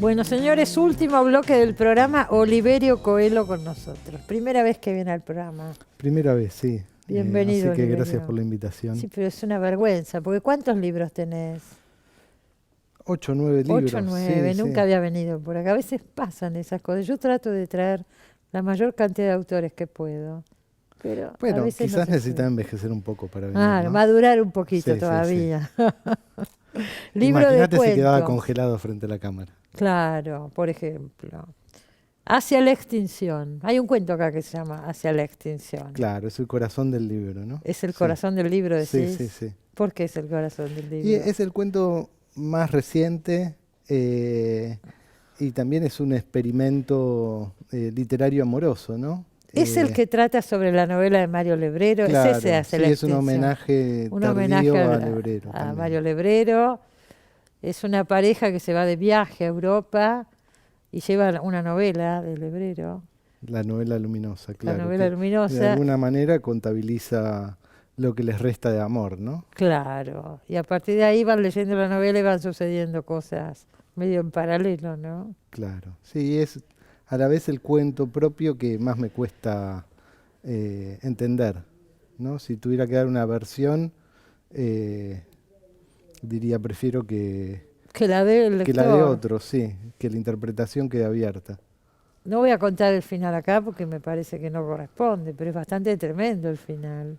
Bueno, señores, último bloque del programa, Oliverio Coelho con nosotros. Primera vez que viene al programa. Primera vez, sí. Bienvenido, así que Oliverio. gracias por la invitación. Sí, pero es una vergüenza, porque ¿cuántos libros tenés? 8 o 9 libros. 8 o 9, sí, nunca sí. había venido por acá. A veces pasan esas cosas. Yo trato de traer la mayor cantidad de autores que puedo. Pero a Bueno, veces no quizás se necesita puede. envejecer un poco para venir, Ah, ¿no? madurar un poquito Sí, todavía. sí. Libro de Imagínate si quedaba cuentos. congelado frente a la cámara. Claro, por ejemplo. Hacia la extinción. Hay un cuento acá que se llama Hacia la extinción. Claro, es el corazón del libro, ¿no? ¿Es el Sí. corazón del libro, decís? Sí. ¿Por qué es el corazón del libro? Y es el cuento más reciente y también es un experimento literario amoroso, ¿no? Es el que trata sobre la novela de Mario Lebrero. Claro, Es ese Hacia sí, la es un extinción. homenaje Un tardío homenaje a Lebrero. a también. Mario Lebrero. Es una pareja que se va de viaje a Europa y lleva una novela de Lebrero. La novela luminosa, claro. La novela que luminosa. De alguna manera contabiliza lo que les resta de amor, ¿no? Claro. Y a partir de ahí van leyendo la novela y van sucediendo cosas medio en paralelo, ¿no? Claro. Sí, es a la vez el cuento propio que más me cuesta entender, ¿no? Si tuviera que dar una versión, diría prefiero que la dé el la lector. de otro, sí, que la interpretación quede abierta. No voy a contar el final acá porque me parece que no corresponde, pero es bastante tremendo el final.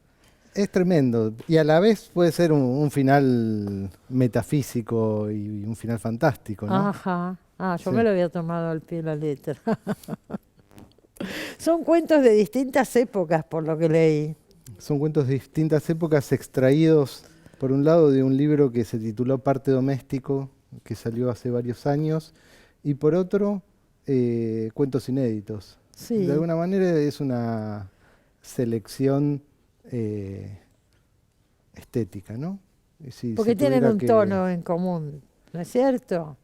Es tremendo y a la vez puede ser un final metafísico y un final fantástico, ¿no? Ajá. Yo Sí. me lo había tomado al pie de la letra. Son cuentos de distintas épocas, por lo que leí. Son cuentos de distintas épocas extraídos, por un lado, de un libro que se tituló Parte Doméstico, que salió hace varios años, y por otro, cuentos inéditos. Sí. De alguna manera es una selección estética, ¿no? Porque tienen un tono en común, ¿no es cierto?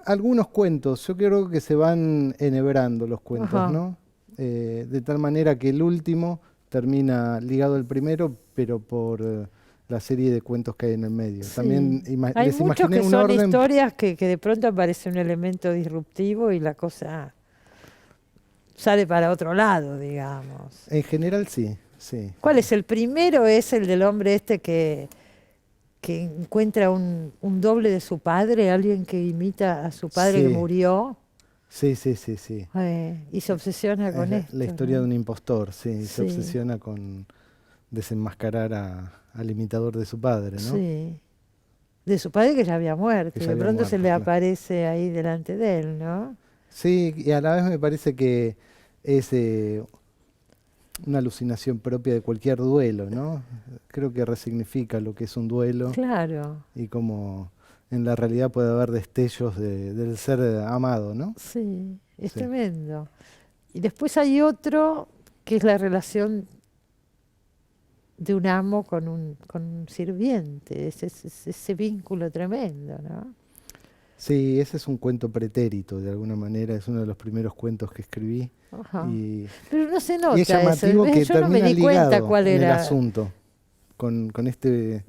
Algunos cuentos, yo creo que se van enhebrando los cuentos, Ajá. ¿no? De tal manera que el último termina ligado al primero, pero por la serie de cuentos que hay en el medio. Sí. También Hay les muchos imaginé que un son orden. historias que de pronto aparece un elemento disruptivo y la cosa sale para otro lado, digamos. En general sí. ¿Cuál es el primero? Es el del hombre este que encuentra un doble de su padre, alguien que imita a su padre Sí. que murió. Sí. Y se obsesiona con esto. La historia, ¿no? de un impostor, sí. Sí. Se obsesiona con desenmascarar al imitador de su padre, ¿no? Sí. De su padre que ya había muerto. Que Y ya de había pronto muerto, se le claro. aparece ahí delante de él, ¿no? Sí, y a la vez me parece que es una alucinación propia de cualquier duelo, ¿no? Creo que resignifica lo que es un duelo Claro. y cómo en la realidad puede haber destellos del ser amado, ¿no? Sí, es Sí. tremendo. Y después hay otro que es la relación de un amo con un sirviente, ese vínculo tremendo, ¿no? Sí, ese es un cuento pretérito, de alguna manera, es uno de los primeros cuentos que escribí. Ajá. Y Pero no se nota es llamativo eso. que Yo no me termina di cuenta ligado cuál en el era. asunto con este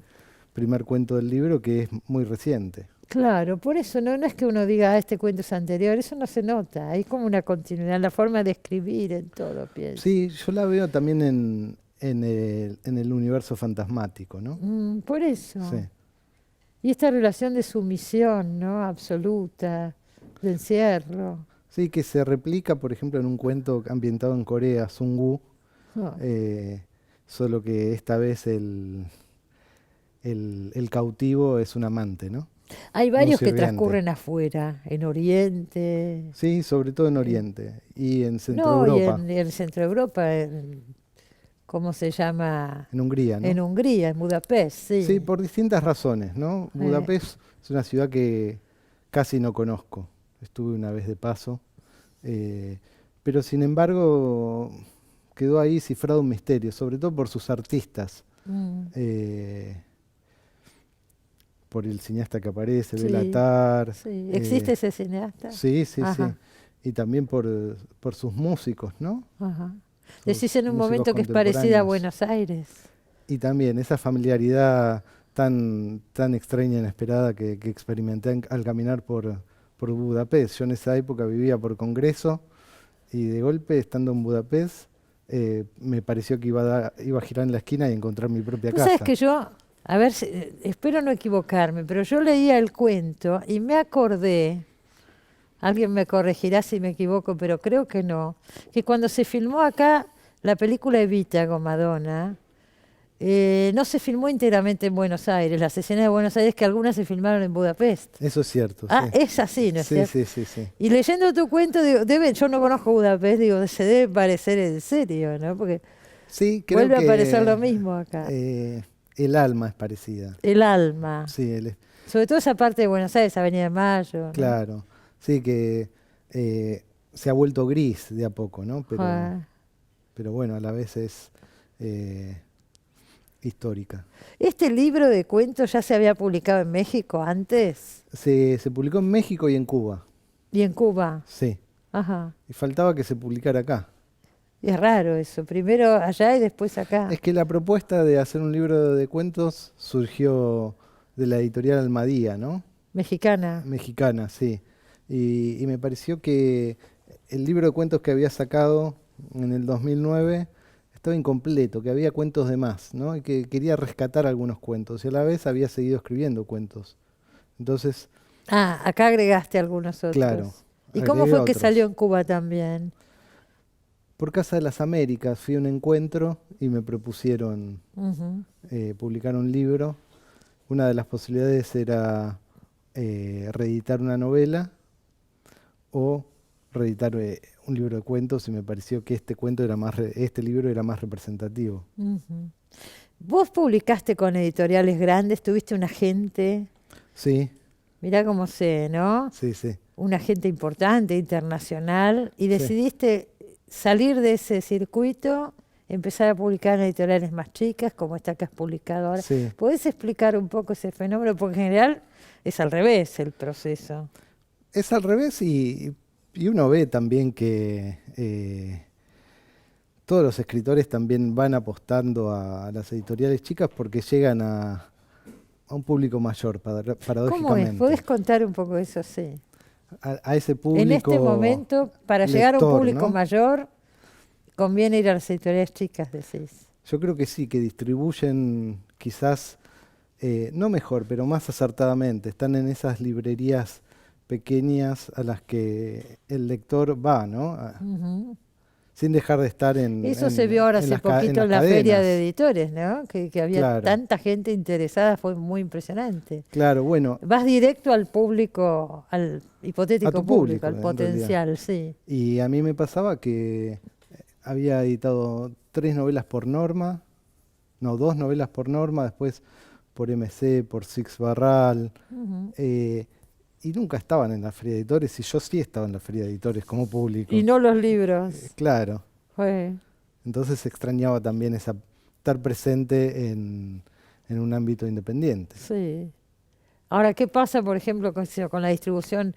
primer cuento del libro que es muy reciente. Claro, por eso no es que uno diga, este cuento es anterior, eso no se nota. Hay como una continuidad, la forma de escribir en todo, pienso. Sí, yo la veo también en el universo fantasmático, ¿no? Por eso. Sí. Y esta relación de sumisión, ¿no? Absoluta, de encierro. Sí, que se replica, por ejemplo, en un cuento ambientado en Corea, Sungu, Ah, solo que esta vez el cautivo es un amante, ¿no? Hay varios que sirviente. transcurren afuera, en Oriente. Sí, sobre todo en Oriente y en Centro No, Europa, y en Centro Europa, ¿cómo se llama? en Hungría, ¿no? En Hungría, en Budapest, sí. Sí, por distintas razones, ¿no? Budapest es una ciudad que casi no conozco. Estuve una vez de paso, pero sin embargo quedó ahí cifrado un misterio, sobre todo por sus artistas, por el cineasta que aparece, Sí, Belatar. sí. ¿Existe ese cineasta? Sí. Ajá. Y también por sus músicos, ¿no? Ajá. Sus Decís en un músicos momento que es parecida a contemporáneos. Buenos Aires. Y también esa familiaridad tan extraña e inesperada que experimenté al caminar por por Budapest. Yo en esa época vivía por Congreso y de golpe, estando en Budapest, me pareció que iba a girar en la esquina y encontrar mi propia Vos sabés casa. que yo, a ver, espero no equivocarme, pero yo leía el cuento y me acordé, alguien me corregirá si me equivoco, pero creo que no, que cuando se filmó acá la película Evita con Madonna, no se filmó íntegramente en Buenos Aires, las escenas de Buenos Aires que algunas se filmaron en Budapest. Eso es cierto, Ah, sí. es así, ¿no es Sí, cierto? sí, sí, sí. Y leyendo tu cuento, digo, yo no conozco Budapest, digo, se debe parecer en serio, ¿no? Porque Sí, creo vuelve a aparecer lo que mismo acá. el alma es parecida. El alma. Sí, Sobre todo esa parte de Buenos Aires, Avenida de Mayo, ¿no? claro. Sí, que se ha vuelto gris de a poco, ¿no? Ah. Pero bueno, a la vez es histórica. ¿Este libro de cuentos ya se había publicado en México antes? Se publicó en México y en Cuba, Y en Cuba. sí. Ajá. Y faltaba que se publicara acá. Es raro eso. Primero allá y después acá. Es que la propuesta de hacer un libro de cuentos surgió de la editorial Almadía, ¿no? Mexicana. Mexicana, sí. Y me pareció que el libro de cuentos que había sacado en el 2009 estaba incompleto, que había cuentos de más, ¿no? Y que quería rescatar algunos cuentos. Y a la vez había seguido escribiendo cuentos. Entonces, Ah, acá agregaste algunos otros. claro, ¿Y cómo agregué fue que salió otros. en Cuba también? Por Casa de las Américas fui a un encuentro y me propusieron Ujú. publicar un libro. Una de las posibilidades era reeditar una novela o reeditar un libro de cuentos y me pareció que este libro era más representativo. Ujú. Vos publicaste con editoriales grandes, tuviste un agente, Sí, mirá cómo sé, ¿no? sí, sí, Un agente importante, internacional, y sí, decidiste salir de ese circuito, empezar a publicar en editoriales más chicas, como esta que has publicado ahora. sí. ¿Podés explicar un poco ese fenómeno? Porque en general es al revés el proceso. Es al revés y uno ve también que todos los escritores también van apostando a las editoriales chicas porque llegan a un público mayor, ¿Cómo es? ¿Podés paradójicamente. contar un poco eso? Sí. A ese En este público momento, para llegar a un lector, público ¿no? mayor, conviene ir a las editoriales chicas, decís. Yo creo que sí, que distribuyen quizás, no mejor, pero más acertadamente. Están en esas librerías pequeñas a las que el lector va, ¿no? Ujú. Sin dejar de estar Eso se vio ahora hace en poquito las en la feria de cadenas. editores, ¿no? Que había Claro, tanta gente interesada, fue muy impresionante. claro, bueno, Vas directo al público, al a hipotético tu público, público al en realidad. potencial, sí. Y a mí me pasaba que había editado 3 novelas por Norma, no, 2 novelas por Norma, después por MC, por Six Barral, Ujú. eh, y nunca estaban en la feria de editores, y yo sí estaba en la feria de editores como Y público. no los libros. Claro, Fue, entonces extrañaba también estar presente en un ámbito independiente. sí. Ahora, ¿qué pasa, por ejemplo, con la distribución?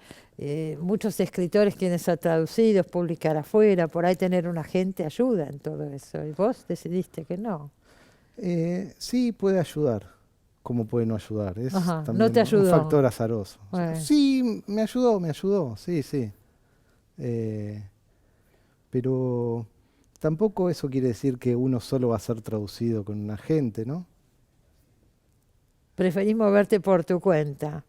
Muchos escritores quieren ser traducidos, publicar afuera, por ahí tener un agente ayuda en todo eso. Y vos decidiste que no. Sí, puede ayudar, como puede no ayudar. Es Ajá, no también te un ayudó. factor azaroso. Bueno, Sí, me ayudó, sí, sí. Eh, pero tampoco eso quiere decir que uno solo va a ser traducido con un agente, ¿no? preferís moverte por tu cuenta.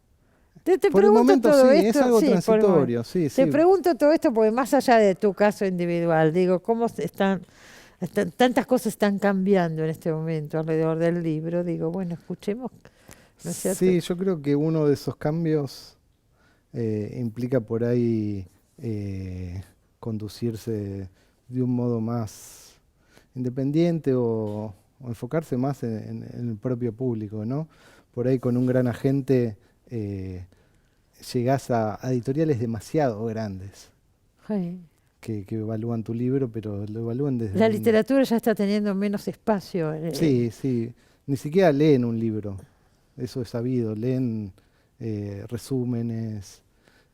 Te Por el pregunto momento todo sí, es esto, algo sí, por el momento. transitorio, sí, Te sí. pregunto todo esto porque más allá de tu caso individual, digo, ¿cómo tantas cosas están cambiando en este momento alrededor del libro? Digo, bueno, escuchemos, ¿no es cierto? Sí, yo creo que uno de esos cambios implica por ahí conducirse de un modo más independiente o enfocarse más en el propio público, ¿no? Por ahí con un gran agente llegás a editoriales demasiado grandes Sí. que evalúan tu libro, pero lo evalúan desde La literatura ya está teniendo menos espacio. Sí, sí, ni siquiera leen un libro, eso es sabido, leen resúmenes,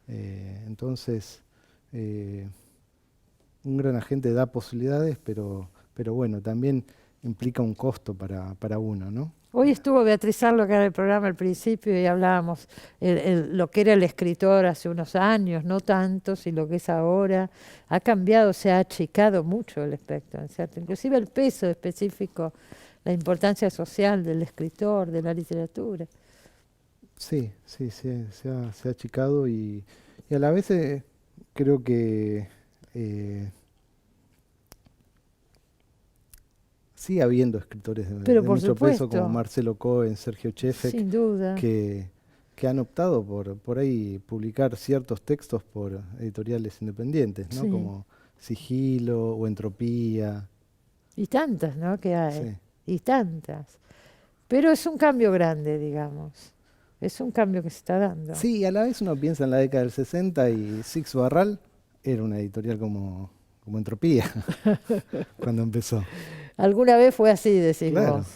entonces un gran agente da posibilidades, pero bueno, también implica un costo para uno, ¿no? Hoy estuvo Beatriz Arlo, que era el programa al principio, y hablábamos lo que era el escritor hace unos años, no tantos, y lo que es ahora. Ha cambiado, se ha achicado mucho el espectro, ¿cierto? Inclusive el peso específico, la importancia social del escritor, de la literatura. Sí, se ha achicado y a la vez creo que sigue habiendo escritores Pero de por mucho peso como supuesto, Marcelo Cohen, Sergio Chefek, sin duda. que han optado por ahí publicar ciertos textos por editoriales independientes, ¿no? Sí. Como Sigilo o Entropía. Y tantas, ¿no? Que hay. Sí. Y tantas. Pero es un cambio grande, digamos. Es un cambio que se está dando. Sí, y a la vez uno piensa en la década del 60 y Six Barral era una editorial como Entropía cuando empezó. Alguna vez fue así, decís Claro, vos.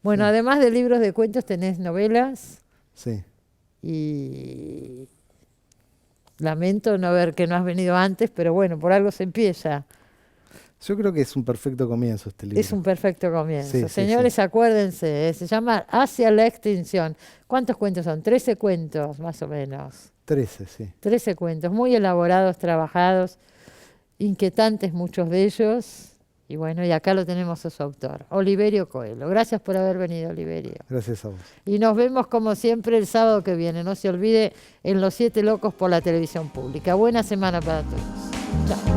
Bueno, sí. además de libros de cuentos tenés novelas Sí. y lamento no ver que no has venido antes, pero bueno, por algo se empieza. Yo creo que es un perfecto comienzo este libro. Es un perfecto comienzo. Sí, sí, Señores, sí. acuérdense, se llama Hacia la extinción. ¿Cuántos cuentos son? 13 cuentos, más o menos. 13, sí. 13 cuentos, muy elaborados, trabajados, inquietantes muchos de ellos. Y bueno, y acá lo tenemos a su autor, Oliverio Coelho. Gracias por haber venido, Oliverio. Gracias a vos. Y nos vemos como siempre el sábado que viene. No se olvide en Los Siete Locos por la televisión pública. Buena semana para todos. Chao.